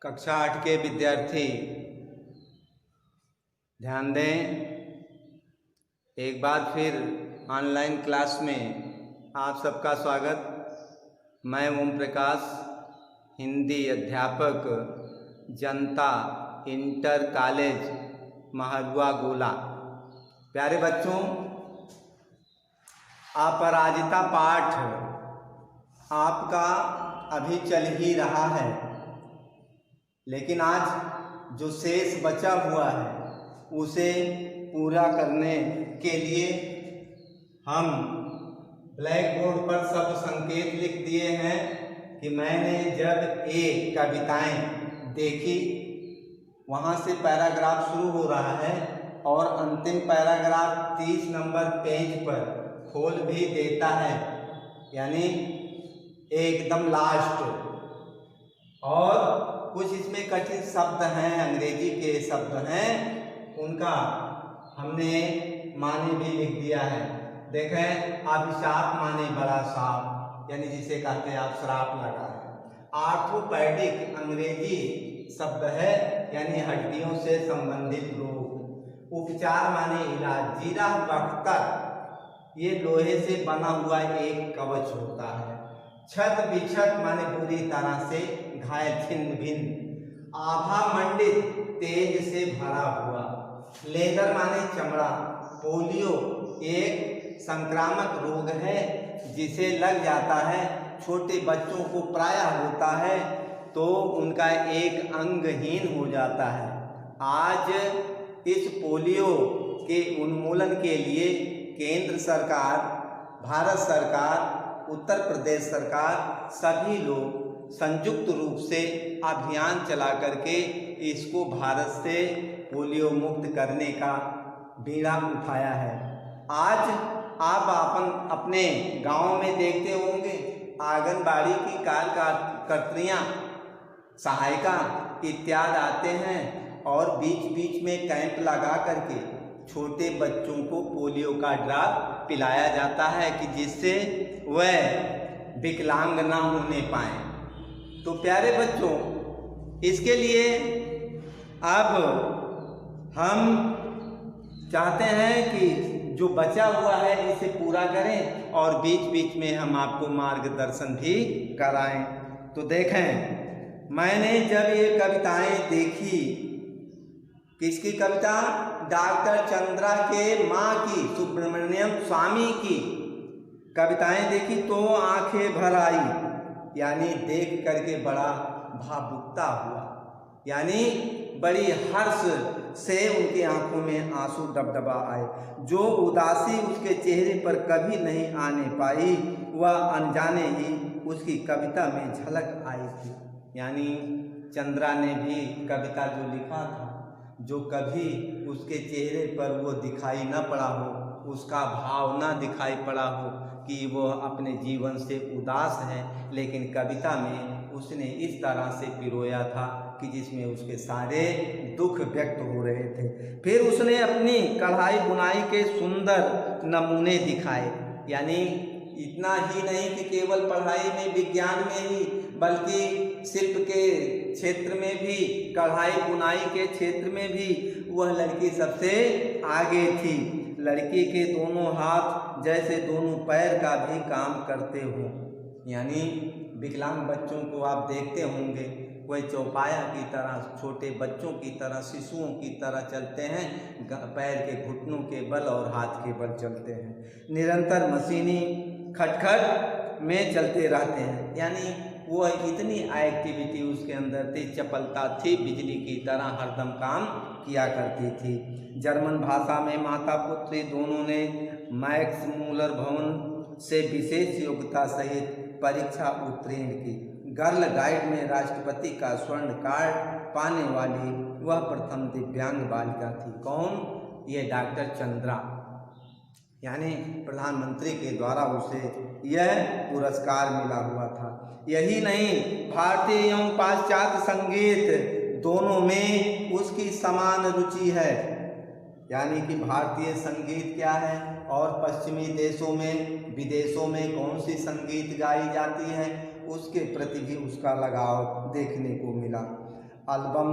कक्षा 8 के विद्यार्थी ध्यान दें। एक बार फिर ऑनलाइन क्लास में आप सबका स्वागत। मैं ओम प्रकाश, हिंदी अध्यापक, जनता इंटर कॉलेज महरुआ गोला। प्यारे बच्चों, अपराजिता पाठ आपका अभी चल ही रहा है, लेकिन आज जो शेष बचा हुआ है उसे पूरा करने के लिए हम ब्लैक बोर्ड पर सब संकेत लिख दिए हैं कि मैंने जब एक कविताएं देखी, वहाँ से पैराग्राफ शुरू हो रहा है और अंतिम पैराग्राफ 30 नंबर पेज पर खोल भी देता है, यानी एकदम लास्ट। और कुछ इसमें कठिन शब्द हैं, अंग्रेजी के शब्द हैं, उनका हमने माने भी लिख दिया है। देखें, अभिशाप माने बड़ा साप, यानी जिसे कहते हैं आप श्राप लगा है। आर्थोपैडिक अंग्रेजी शब्द है, यानी हड्डियों से संबंधित रोग। उपचार माने इलाज। जीरा बख्तर ये लोहे से बना हुआ एक कवच होता है। छत बिछत माने बुरी तरह से घायल, छिन्न भिन्न। आभा मंडित तेज से भरा हुआ। लेदर माने चमड़ा। पोलियो एक संक्रामक रोग है जिसे लग जाता है, छोटे बच्चों को प्रायः होता है तो उनका एक अंगहीन हो जाता है। आज इस पोलियो के उन्मूलन के लिए केंद्र सरकार, भारत सरकार, उत्तर प्रदेश सरकार, सभी लोग संयुक्त रूप से अभियान चला करके इसको भारत से पोलियो मुक्त करने का बीड़ा उठाया है। आज आप अपने गांव में देखते होंगे, आंगनबाड़ी की कार्यकर्त्रियां, सहायिका इत्यादि आते हैं और बीच बीच में कैंप लगा करके छोटे बच्चों को पोलियो का ड्रॉप पिलाया जाता है कि जिससे वह विकलांग ना होने पाए। तो प्यारे बच्चों, इसके लिए अब हम चाहते हैं कि जो बचा हुआ है इसे पूरा करें और बीच बीच में हम आपको मार्गदर्शन भी कराएं। तो देखें, मैंने जब ये कविताएं देखी, किसकी कविता? डॉक्टर चंद्रा के माँ की, सुब्रमण्यम स्वामी की कविताएं देखी तो आंखें भर आई, यानी देख करके बड़ा भावुकता हुआ, यानी बड़ी हर्ष से उनकी आंखों में आंसू डबडबा आए। जो उदासी उसके चेहरे पर कभी नहीं आने पाई, वह अनजाने ही उसकी कविता में झलक आई थी। यानी चंद्रा ने भी कविता जो लिखा था, जो कभी उसके चेहरे पर वो दिखाई न पड़ा हो, उसका भाव न दिखाई पड़ा हो कि वो अपने जीवन से उदास है, लेकिन कविता में उसने इस तरह से पिरोया था कि जिसमें उसके सारे दुख व्यक्त हो रहे थे। फिर उसने अपनी कढ़ाई बुनाई के सुंदर नमूने दिखाए, यानी इतना ही नहीं कि केवल पढ़ाई में, विज्ञान में ही, बल्कि शिल्प के क्षेत्र में भी, कढ़ाई बुनाई के क्षेत्र में भी वह लड़की सबसे आगे थी। लड़की के दोनों हाथ जैसे दोनों पैर का भी काम करते हो, यानी विकलांग बच्चों को आप देखते होंगे, वह चौपाया की तरह, छोटे बच्चों की तरह, शिशुओं की तरह चलते हैं, पैर के घुटनों के बल और हाथ के बल चलते हैं, निरंतर मशीनी खटखट में चलते रहते हैं। यानी वो इतनी एक्टिविटी उसके अंदर थी, चपलता थी, बिजली की तरह हरदम काम किया करती थी। जर्मन भाषा में माता पुत्री दोनों ने मैक्स मूलर भवन से विशेष योग्यता सहित परीक्षा उत्तीर्ण की। गर्ल गाइड में राष्ट्रपति का स्वर्ण कार्ड पाने वाली वह प्रथम दिव्यांग बालिका थी। कौन? ये डॉक्टर चंद्रा, यानी प्रधानमंत्री के द्वारा उसे यह पुरस्कार मिला हुआ था। यही नहीं, भारतीय एवं पाश्चात्य संगीत दोनों में उसकी समान रुचि है, यानी कि भारतीय संगीत क्या है और पश्चिमी देशों में, विदेशों में कौन सी संगीत गाई जाती है, उसके प्रति भी उसका लगाव देखने को मिला। एल्बम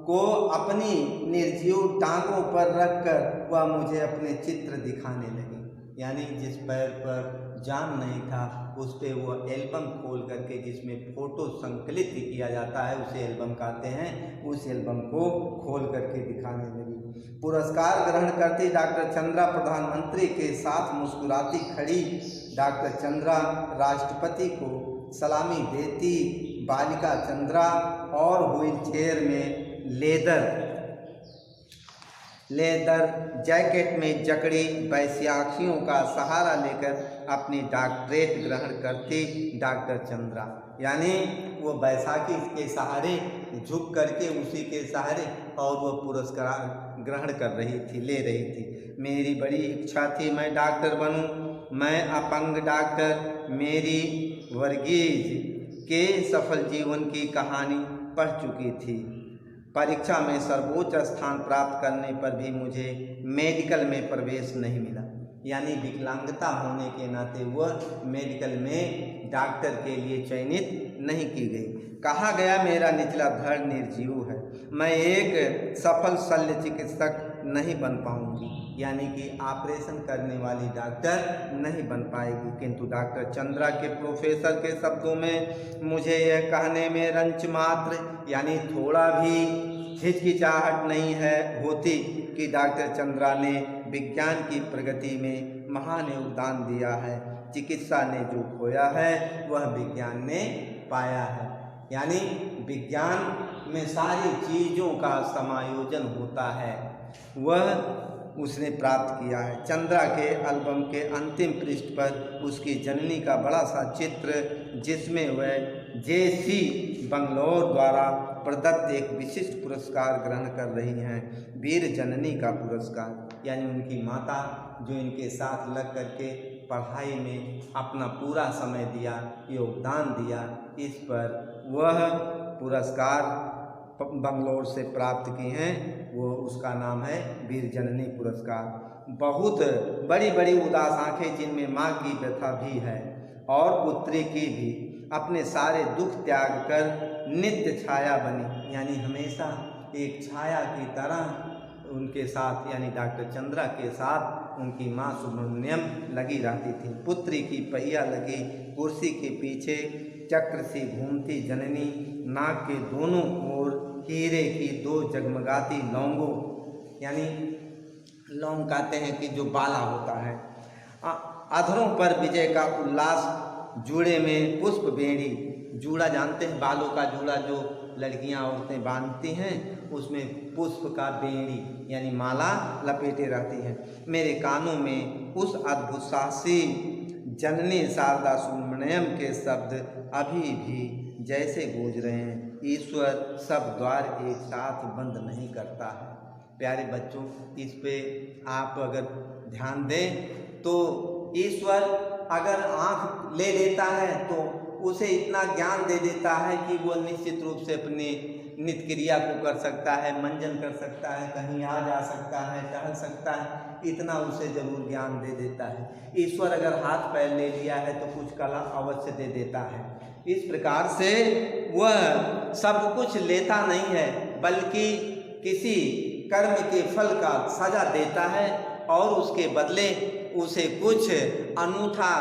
को अपनी निर्जीव टांगों पर रखकर वह मुझे अपने चित्र दिखाने लगी। यानी जिस पैर पर जान नहीं था उस पे वो एल्बम खोल करके, जिसमें फ़ोटो संकलित किया जाता है उसे एल्बम कहते हैं, उस एल्बम को खोल करके दिखाने लगी। पुरस्कार ग्रहण करती डॉक्टर चंद्रा प्रधानमंत्री के साथ मुस्कुराती खड़ी डॉक्टर चंद्रा राष्ट्रपति को सलामी देती बालिका चंद्रा और व्हील चेयर में लेदर जैकेट में जकड़ी बैसाखियों का सहारा लेकर अपनी डॉक्टरेट ग्रहण करती डॉक्टर चंद्रा। यानी वो बैसाखी के सहारे झुक करके उसी के सहारे और वो पुरस्कार ग्रहण कर रही थी, ले रही थी। मेरी बड़ी इच्छा थी मैं डॉक्टर बनूं, मैं अपंग डॉक्टर मेरी वर्गीज के सफल जीवन की कहानी पढ़ चुकी थी। परीक्षा में सर्वोच्च स्थान प्राप्त करने पर भी मुझे मेडिकल में प्रवेश नहीं मिला। यानी विकलांगता होने के नाते वह मेडिकल में डॉक्टर के लिए चयनित नहीं की गई। कहा गया मेरा निचला धड़ निर्जीव है, मैं एक सफल शल्य चिकित्सक नहीं बन पाऊंगी, यानी कि ऑपरेशन करने वाली डॉक्टर नहीं बन पाएगी। किंतु डॉक्टर चंद्रा के प्रोफेसर के शब्दों में मुझे यह कहने में रंच मात्र यानी थोड़ा भी हिचकिचाहट नहीं होती कि डॉक्टर चंद्रा ने विज्ञान की प्रगति में महान योगदान दिया है। चिकित्सा ने जो खोया है वह विज्ञान ने पाया है। यानी विज्ञान में सारी चीज़ों का समायोजन होता है, वह उसने प्राप्त किया है। चंद्रा के एल्बम के अंतिम पृष्ठ पर उसकी जननी का बड़ा सा चित्र, जिसमें वह JC बंगलौर द्वारा प्रदत्त एक विशिष्ट पुरस्कार ग्रहण कर रही हैं, वीर जननी का पुरस्कार। यानी उनकी माता जो इनके साथ लग करके पढ़ाई में अपना पूरा समय दिया, योगदान दिया, इस पर वह पुरस्कार बंगलौर से प्राप्त की हैं, वो उसका नाम है वीर जननी पुरस्कार। बहुत बड़ी बड़ी उदास आँखें जिनमें माँ की व्यथा भी है और पुत्री की भी, अपने सारे दुख त्याग कर नित्य छाया बनी, यानी हमेशा एक छाया की तरह उनके साथ यानी डॉक्टर चंद्रा के साथ उनकी माँ सुब्रमण्यम लगी रहती थी। पुत्री की पहिया लगी कुर्सी के पीछे चक्र सी घूमती जननी, नाक के दोनों ओर हीरे की 2 जगमगाती लौंगों, यानी लौंग कहते हैं कि जो बाला होता है, अधरों पर विजय का उल्लास, जूड़े में पुष्प बेड़ी, जूड़ा जानते हैं बालों का जूड़ा जो लड़कियां औरतें बांधती हैं, उसमें पुष्प का बेड़ी यानी माला लपेटे रहती हैं। मेरे कानों में उस अद्भुत साहसी जननी शारदा सुब्रमण्यम के शब्द अभी भी जैसे गूंज रहे हैं, ईश्वर सब द्वार एक साथ बंद नहीं करता है। प्यारे बच्चों, इस पे आप अगर ध्यान दें तो ईश्वर अगर आँख ले लेता है तो उसे इतना ज्ञान दे देता है कि वो निश्चित रूप से अपनी नित्य क्रिया को कर सकता है, मंजन कर सकता है, कहीं आ जा सकता है, टहल सकता है, इतना उसे जरूर ज्ञान दे देता है। ईश्वर अगर हाथ पैर ले लिया है तो कुछ कला अवश्य दे देता है। इस प्रकार से वह सब कुछ लेता नहीं है, बल्कि किसी कर्म के फल का सजा देता है और उसके बदले उसे कुछ अनूठा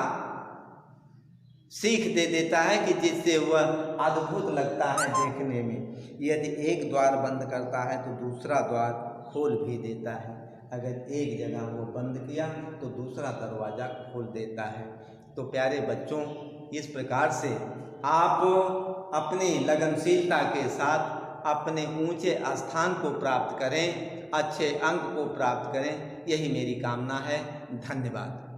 सीख दे देता है कि जिससे वह अद्भुत लगता है देखने में। यदि एक द्वार बंद करता है तो दूसरा द्वार खोल भी देता है, अगर एक जगह वो बंद किया तो दूसरा दरवाज़ा खोल देता है। तो प्यारे बच्चों, इस प्रकार से आप अपनी लगनशीलता के साथ अपने ऊंचे स्थान को प्राप्त करें, अच्छे अंक को प्राप्त करें, यही मेरी कामना है। धन्यवाद।